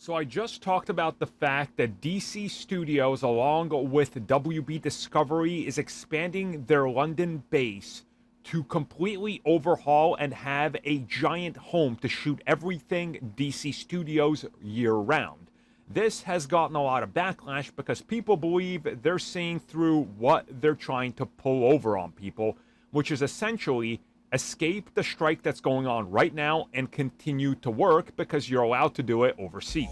So I just talked about the fact that DC Studios, along with WB Discovery, is expanding their London base to completely overhaul and have a giant home to shoot everything DC Studios year-round. This has gotten a lot of backlash because people believe they're seeing through what they're trying to pull over on people, which is essentially escape the strike that's going on right now and continue to work because you're allowed to do it overseas.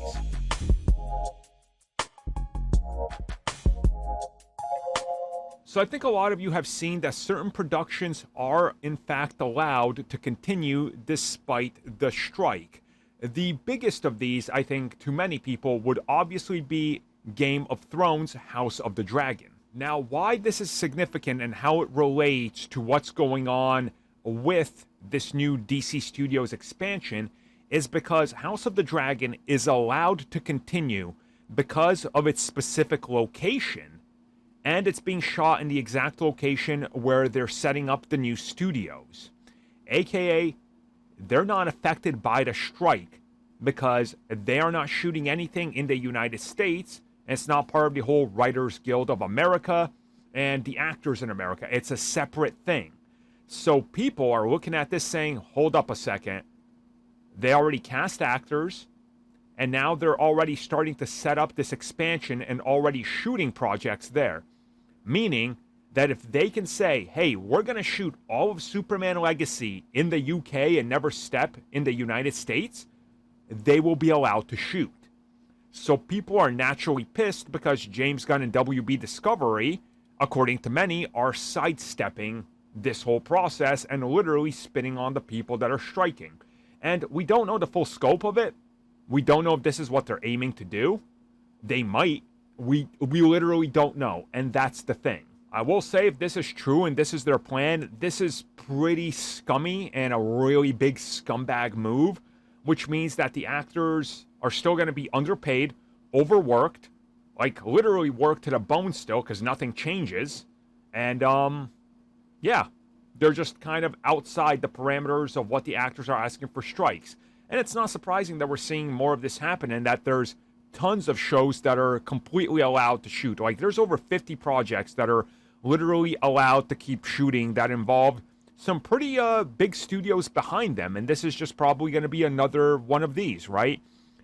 So I think a lot of you have seen that certain productions are in fact allowed to continue despite the strike. The biggest of these, I think, to many people would obviously be Game of Thrones: House of the Dragon. Now, why this is significant and how it relates to what's going on with this new DC Studios expansion is because House of the Dragon is allowed to continue because of its specific location, and it's being shot in the exact location where they're setting up the new studios. AKA, they're not affected by the strike because they are not shooting anything in the United States, and it's not part of the whole Writers Guild of America and the Actors in America. It's a separate thing. So people are looking at this saying, hold up a second. They already cast actors, and now they're already starting to set up this expansion and already shooting projects there. Meaning that if they can say, hey, we're going to shoot all of Superman Legacy in the UK and never step in the United States, they will be allowed to shoot. So people are naturally pissed because James Gunn and WB Discovery, according to many, are sidestepping this whole process and literally spitting on the people that are striking. And we don't know the full scope of it. We don't know if this is what they're aiming to do. They might. We literally don't know, and that's the thing. I will say, if this is true and this is their plan, this is pretty scummy and a really big scumbag move, which means that the actors are still going to be underpaid, overworked, like literally worked to the bone still because nothing changes, and yeah, they're just kind of outside the parameters of what the actors are asking for strikes. And it's not surprising that we're seeing more of this happen and that there's tons of shows that are completely allowed to shoot. Like, there's over 50 projects that are literally allowed to keep shooting that involve some pretty big studios behind them. And this is just probably going to be another one of these, right?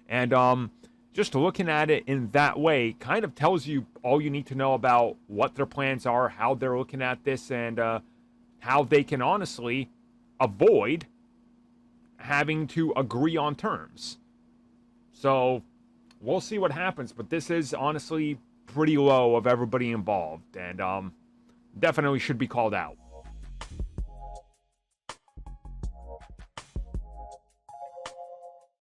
And just looking at it in that way kind of tells you all you need to know about what their plans are, how they're looking at this, and how they can honestly avoid having to agree on terms. So we'll see what happens, but this is honestly pretty low of everybody involved, and definitely should be called out.